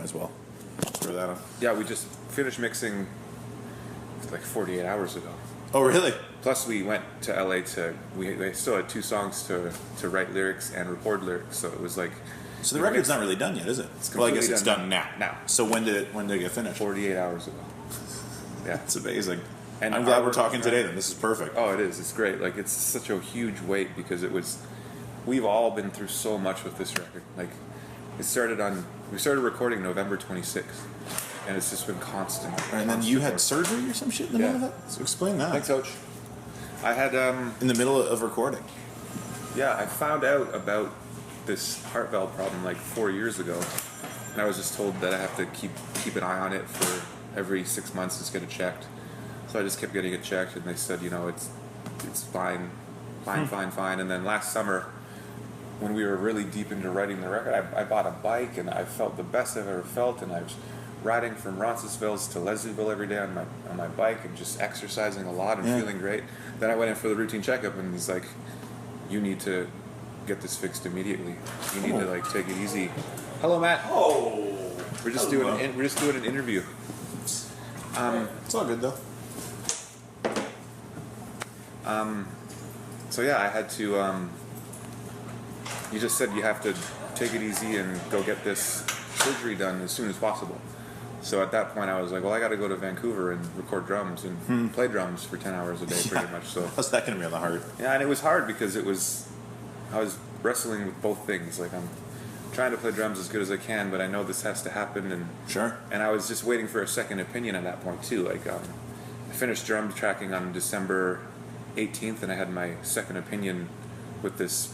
might as well throw that on. Yeah, we just finished mixing like 48 hours ago. Oh, really? Plus, we went to LA they still had 2 songs to write lyrics and record lyrics, so it was like. So the record's not really done yet, is it? Well, I guess it's done now. Now. So when did it get finished? 48 hours ago. Yeah, it's amazing. And I'm glad we're talking today. Then this is perfect. Oh, it is. It's great. Like it's such a huge weight because we've all been through so much with this record. Like we started recording November 26th, and it's just been constant. And then you had surgery or some shit in the middle of that. So explain that. Thanks, Coach. I had in the middle of recording. Yeah, I found out about this heart valve problem like 4 years ago, and I was just told that I have to keep an eye on it for every 6 months, just get it checked. So I just kept getting it checked, and they said, it's fine. And then last summer, when we were really deep into writing the record, I bought a bike, and I felt the best I've ever felt, and I was riding from Roncesvalles to Leslieville every day on my bike and just exercising a lot and feeling great. Then I went in for the routine checkup, and he's like, you need to get this fixed immediately. You need to take it easy. Hello, Matt. Oh, we're just doing an interview. It's all good though. So yeah, I had to. You just said you have to take it easy and go get this surgery done as soon as possible. So at that point, I was like, well, I got to go to Vancouver and record drums and play drums for 10 hours a day, pretty much. So how's that going to be on the heart? Yeah, and it was hard because I was wrestling with both things. Like I'm trying to play drums as good as I can, but I know this has to happen, and sure. And I was just waiting for a second opinion at that point too. Like I finished drum tracking on December 18th, and I had my second opinion with this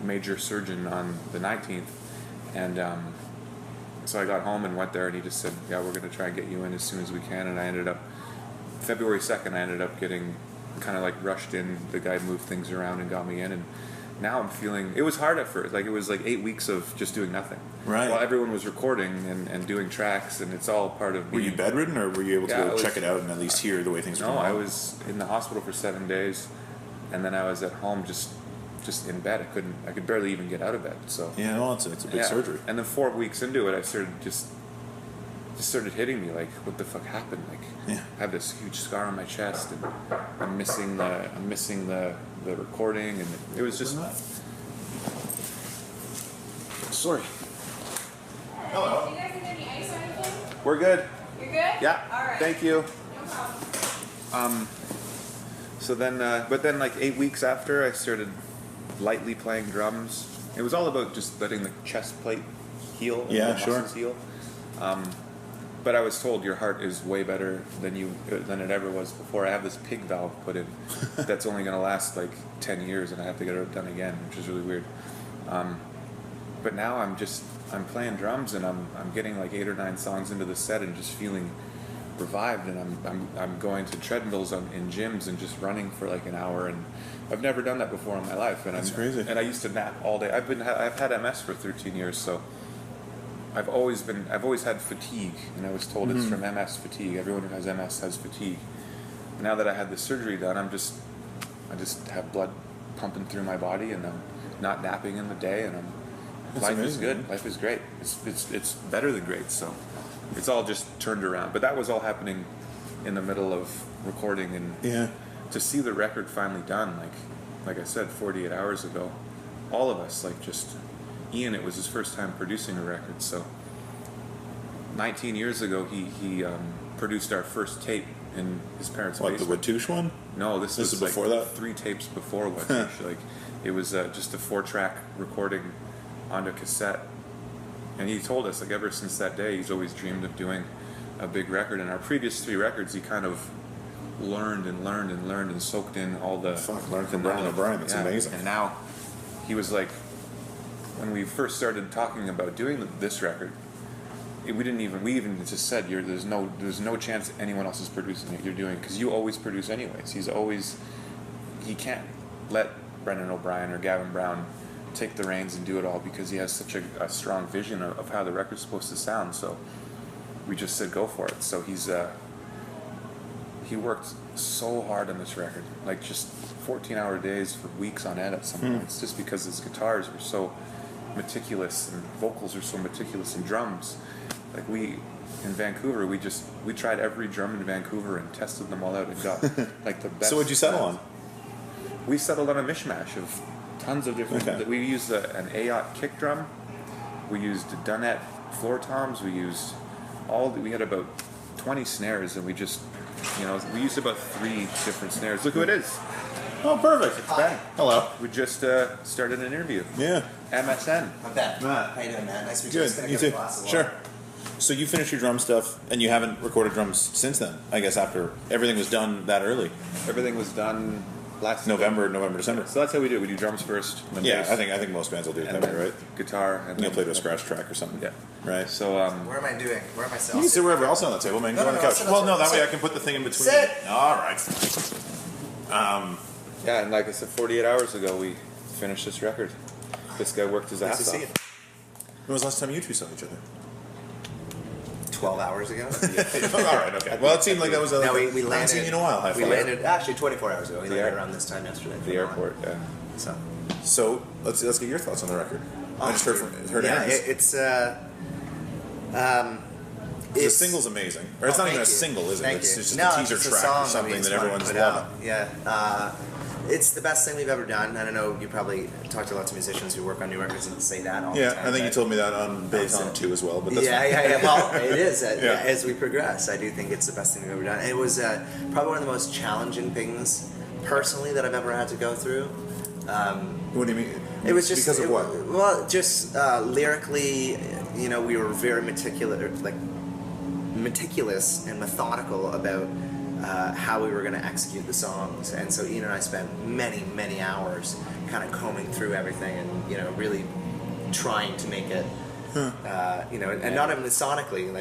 major surgeon on the 19th, and so I got home and went there, and he just said, yeah, we're going to try and get you in as soon as we can. And I ended up February 2nd getting kind of like rushed in. The guy moved things around and got me in, and now I'm feeling, it was hard at first, like it was like 8 weeks of just doing nothing, right, while everyone was recording and doing tracks, and it's all part of Were you bedridden, or were you able to go check it out and at least hear the way things were going? No, I was in the hospital for 7 days, and then I was at home just in bed. I could barely even get out of bed. So yeah, well, it's a big surgery. And then 4 weeks into it, I started just started hitting me like, what the fuck happened? Like, I have this huge scar on my chest, and I'm missing the recording, and it was just. Sorry. Hello. Do you guys need any ice or anything? We're good. You're good? Yeah. All right. Thank you. No problem. So then, but then like 8 weeks after, I started lightly playing drums. It was all about just letting the chest plate heal and the muscles heal. But I was told your heart is way better than it ever was before. I have this pig valve put in that's only going to last like 10 years, and I have to get it done again, which is really weird. But now I'm playing drums, and I'm getting like 8 or 9 songs into the set and just feeling revived, and I'm going to treadmills in gyms and just running for like an hour, and I've never done that before in my life. And that's crazy. And I used to nap all day. I've had MS for 13 years, so I've always had fatigue, and I was told it's from MS fatigue. Everyone who has MS has fatigue. Now that I had the surgery done, I just have blood pumping through my body, and I'm not napping in the day, and life is good. Life is great. It's better than great. So it's all just turned around. But that was all happening in the middle of recording, and to see the record finally done, like I said, 48 hours ago, all of us, like just Ian, it was his first time producing a record. So 19 years ago, he produced our first tape in his parents' basement. What, the Watouche one? No, this was before like that? 3 tapes before Watouche. Like it was just a 4-track recording on a cassette. And he told us, like, ever since that day, he's always dreamed of doing a big record. And our previous 3 records, he kind of learned and soaked in all the... learned from Brendan O'Brien. That's amazing. And now, he was like, when we first started talking about doing this record, we even just said, there's no chance anyone else is producing it. You're doing, because you always produce anyways. He can't let Brendan O'Brien or Gavin Brown take the reins and do it all, because he has such a strong vision of how the record's supposed to sound. So we just said go for it. So he worked so hard on this record, like just 14-hour days for weeks on end at some points, just because his guitars were so meticulous, and vocals are so meticulous, and drums. Like in Vancouver, we tried every drum in Vancouver and tested them all out and got like the best. So what'd you settle on? We settled on a mishmash of tons of different. Okay. We used an AOT kick drum. We used Dunnet floor toms. We used we had about 20 snares, and we just, we used about 3 different snares. Look who it is. Oh, perfect. It's Ben. Hello. We just started an interview. Yeah. MSN. I'm Ben. Matt. How you doing, man? Nice to meet you. Good. Just gonna You get a too. glass of Sure. water. So you finished your drum stuff, and you haven't recorded drums since then, I guess, after everything was done that early. Everything was done last November, December. So that's how we do it. We do drums first. Then Yeah, bass, I think most bands will do it and that way, then right? guitar. And You'll then play to a scratch track or something. Yeah. Right. So Where am I doing? Where am I sitting? You can sit wherever else on the table, man. Go No, on the no, couch. sit, Well, sit, no, that way sit. I can put the thing in between. Sit. All right. yeah, and like I said, 48 hours ago we finished this record. This guy worked his Nice to ass see off. you. When was the last time you two saw each other? 12 hours ago. All right, okay. Well, it seemed like that was a. No, we I haven't landed. seen you in a while. High We five. landed actually 24 hours ago. We The landed air- around this time yesterday. The airport, yeah. So So let's get your thoughts on the record. I just heard yeah, Aaron's. The single's amazing. Or it's not even a single, is it? Thank It's you. just No, a teaser it's track song or something it's that fun to everyone's put out. loving. Yeah. It's the best thing we've ever done. I don't know, you probably talked to lots of musicians who work on new records and say that all the Yeah, time. I think you but- told me that on Baytown too as well. But that's Yeah, fine. yeah. Well, it is Yeah. as we progress. I do think it's the best thing we've ever done. It was probably one of the most challenging things personally that I've ever had to go through. What do you mean? It was just because of what? Well, just lyrically, we were very meticulous and methodical about how we were going to execute the songs, and so Ian and I spent many hours kind of combing through everything and really trying to make it. And not even sonically,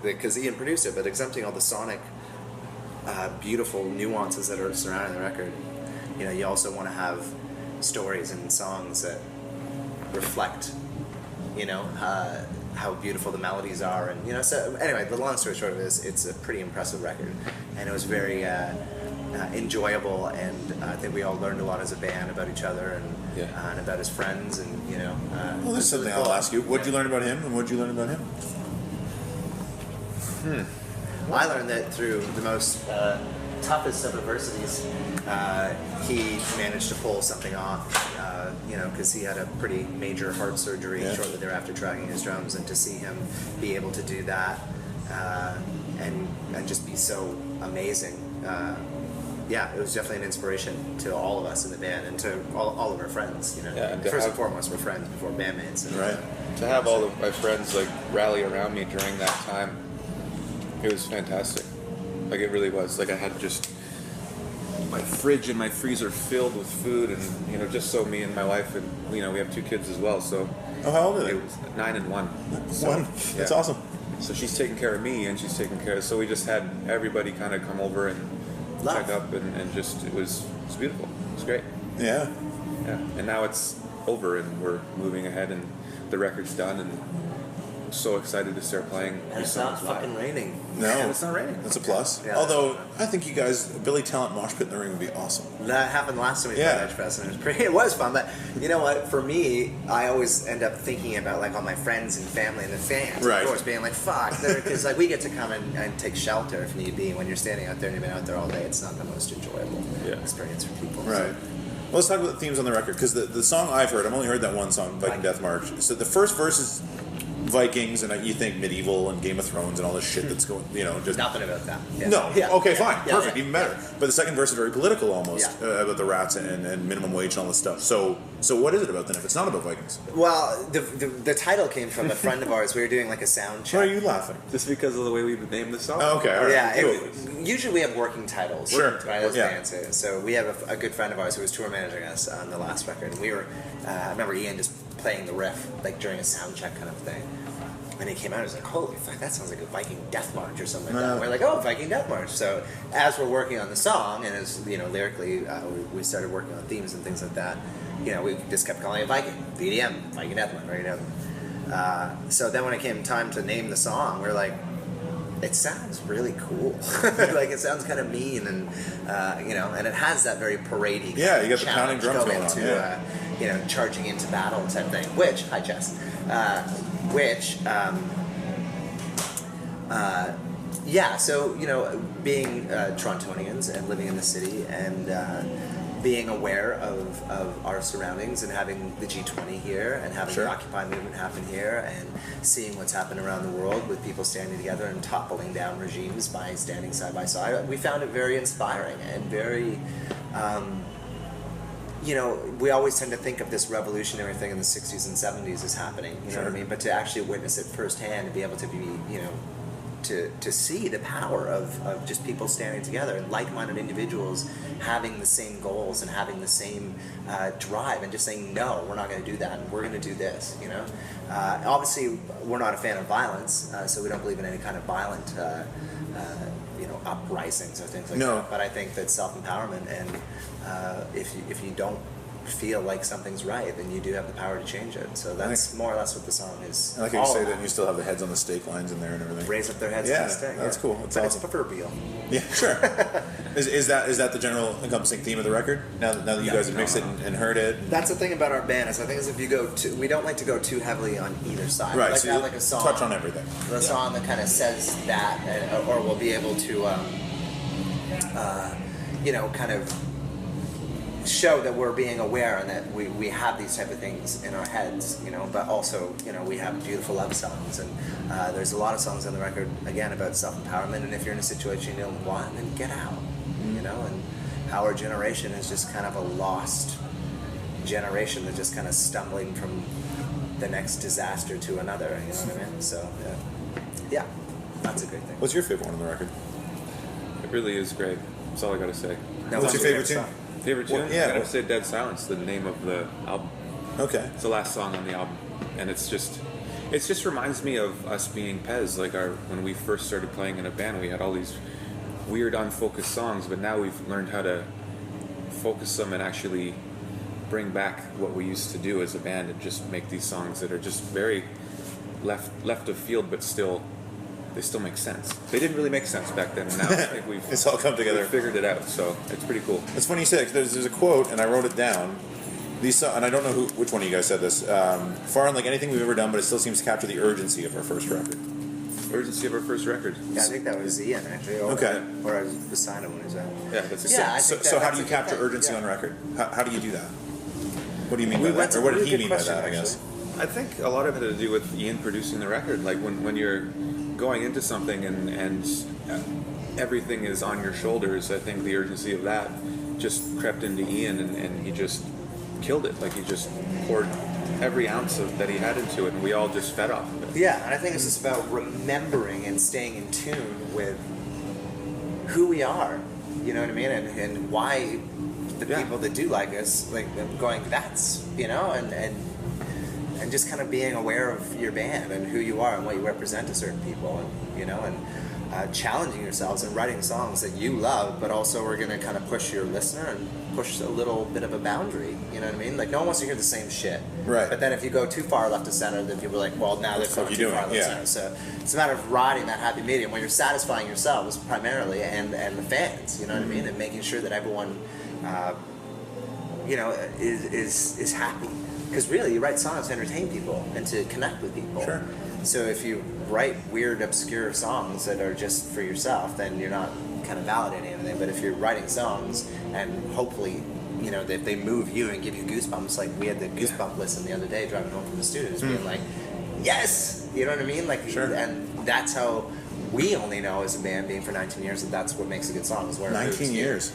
because Ian produced it, but exempting all the sonic, beautiful nuances that are surrounding the record. You also want to have stories and songs that reflect, how beautiful the melodies are, and So anyway, the long story short of it is, it's a pretty impressive record, and it was very enjoyable, and I think we all learned a lot as a band about each other and about his friends, and Well, there's something I'll ask you. What did you learn about him, and what did you learn about him? I learned that through the most toughest of adversities, he managed to pull something off, because he had a pretty major heart surgery shortly thereafter tracking his drums, and to see him be able to do that and just be so amazing, it was definitely an inspiration to all of us in the band and to all of our friends. Yeah, and First and foremost, we're friends before bandmates. And, Right. To have all of my friends rally around me during that time, it was fantastic. It really was. I had just my fridge and my freezer filled with food, and just so me and my wife, and we have 2 kids as well. So Oh, how old are they? it was 9 and 1. So, One. That's yeah. awesome. So she's taking care of me, and she's taking care of. So we just had everybody kind of come over and check up, and just it was beautiful. It was great. Yeah. Yeah. And now it's over, and we're moving ahead, and the record's done, and I'm so excited to start playing. and it's not fucking raining. No, And it's not raining. That's a plus. Yeah. Although I think you guys, Billy Talent mosh pit in the ring would be awesome. That happened last time we Yeah. played Edge Fest, and it was fun. But you know what? For me, I always end up thinking about all my friends and family and the fans, Right. of course, being fuck, because we get to come and take shelter if need be. And when you're standing out there and you've been out there all day, it's not the most enjoyable experience for people. Right. Well, let's talk about the themes on the record, because the song I've heard, I've only heard that one song, Viking Death March. So the first verse is Vikings, and you think medieval and Game of Thrones and all this shit that's going, just Nothing about that. Yeah. No. Yeah. Okay, Yeah. fine. Yeah. Perfect. Yeah. Even better. But the second verse is very political almost, Yeah. about the rats and minimum wage and all this stuff. So what is it about then if it's not about Vikings? Well, the title came from a friend of ours. We were doing a sound check. Why are you laughing? Just because of the way we've named the song. Oh, okay, all right. Yeah, usually we have working titles. Sure. Right, as Yeah. bands. So we have a good friend of ours who was tour managing us on the last record. And we were, I remember Ian just playing the riff, during a sound check kind of thing. And he came out and was like, holy fuck, that sounds like a Viking Death March or something like that. And we're like, oh, Viking Death March. So as we're working on the song, and as, lyrically, we started working on themes and things like that, we just kept calling it Viking, VDM, Viking Death March, right? So then when it came time to name the song, we're like, it sounds really cool. It sounds kind of mean, and and it has that very paradey. Yeah, you got the pounding drums go going on, into, yeah. charging into battle type thing. Which, hi Jess, yeah, so, being Torontonians and living in the city and being aware of our surroundings and having the G20 here and having the Occupy movement happen here and seeing what's happened around the world with people standing together and toppling down regimes by standing side by side, we found it very inspiring and very, we always tend to think of this revolutionary thing in the 60s and 70s as happening, you know what I mean? But to actually witness it firsthand and be able to be, to see the power of just people standing together and like-minded individuals having the same goals and having the same drive and just saying, no, we're not going to do that and we're going to do this, Obviously, we're not a fan of violence, so we don't believe in any kind of violent, uprisings or things like that. But I think that self-empowerment and if you don't feel like something's right, then you do have the power to change it. So that's more or less what the song is. I like how you say that you still have the heads on the stake lines in there and everything. Raise up their heads on the stake. That's cool. That's but awesome. It's proverbial. Yeah, sure. Is that the general encompassing theme of the record? Now that you guys have mixed it and heard it? That's the thing about our band is I think is if you go we don't like to go too heavily on either side. Right, We like so to have you like a song. touch on everything. The song that kind of says that, or we'll be able to, kind of show that we're being aware and that we have these type of things in our heads, but also, we have beautiful love songs and there's a lot of songs on the record, again, about self-empowerment, and if you're in a situation you don't want, then get out, and how our generation is just kind of a lost generation that's just kind of stumbling from the next disaster to another, you know what I mean? So, yeah, that's a great thing. What's your favorite one on the record? It really is great. That's all I gotta say. What's your favorite tune? Favorite tune? Yeah. I gotta say Dead Silence, the name of the album. Okay. It's the last song on the album. And it just reminds me of us being Pez. Like when we first started playing in a band, we had all these weird unfocused songs, but now we've learned how to focus them and actually bring back what we used to do as a band and just make these songs that are just very left of field, but they still make sense. They didn't really make sense back then, and now I think we've it's all come together. We've figured it out, so it's pretty cool. It's funny you say it, 'cause there's a quote, and I wrote it down. And I don't know which one of you guys said this. Far unlike anything we've ever done, but it still seems to capture the urgency of our first record. Urgency of our first record. Yeah, I think that was Ian, actually. Okay. Or the sign of one is that. Yeah, that's Yeah, So how do you capture urgency on record? How do you do that? What do you mean by that? Or what did he mean by that, I guess? I think a lot of it had to do with Ian producing the record. Like when you're going into something and everything is on your shoulders, I think the urgency of that just crept into Ian and he just killed it. Like he just poured every ounce that he had into it, and we all just fed off of it. Yeah, and I think it's just about remembering and staying in tune with who we are, you know what I mean, and why the people that do like us, like going, that's, and just kind of being aware of your band and who you are and what you represent to certain people, and challenging yourselves and writing songs that you love, but also we're going to kind of push your listener and push a little bit of a boundary, you know what I mean? Like, no one wants to hear the same shit. Right. But then if you go too far left of center, then people are like, well, now they're going too far left of center. So it's a matter of riding that happy medium where you're satisfying yourselves primarily and the fans, you know what I mean? And making sure that everyone, is happy. Because really, you write songs to entertain people and to connect with people. Sure. So if you write weird, obscure songs that are just for yourself, then you're not kind of validating anything. But if you're writing songs and hopefully, that they move you and give you goosebumps, like we had the goosebump listen the other day driving home from the studios, being like, yes! You know what I mean? Like, sure. And that's how we only know as a band, being for 19 years, that's what makes a good song. Is where 19 years.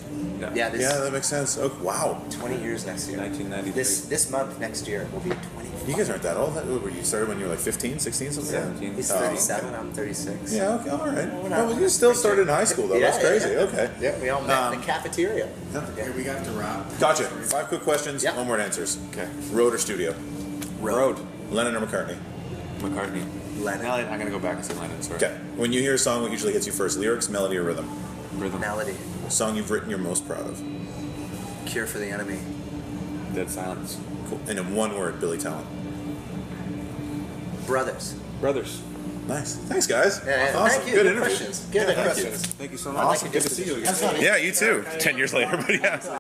Yeah, that makes sense. Oh, wow. 20 years next year. 1993. This month, next year, will be 20. You guys aren't that old. You started when you were like 15, 16, something like that? 17. He's 37, I'm 36. Yeah, okay, all right. not- Well, you still started in high school, though. Yeah, That's crazy. yeah. Okay. Yeah, we all met in the cafeteria. Okay, we have to wrap. Gotcha. 5 quick questions, Yeah. 1 word answers. Okay. Road or studio? Road. Lennon or McCartney? McCartney. Lennon. No, I'm gonna go back and say Lennon. Sorry. Okay. When you hear a song, what usually hits you first? Lyrics, melody, or rhythm? Rhythm. Melody. Song you've written you're most proud of? Cure for the Enemy. Dead Silence. Cool. And in 1 word, Billy Talent. Brothers. Brothers. Nice. Thanks, guys. Yeah, Awesome. Thank you. Good Good interview. questions. Good Yeah, thank you. questions. Thank you so much. I like your Good to see you again. Yeah, you too. 10 years later, but yeah.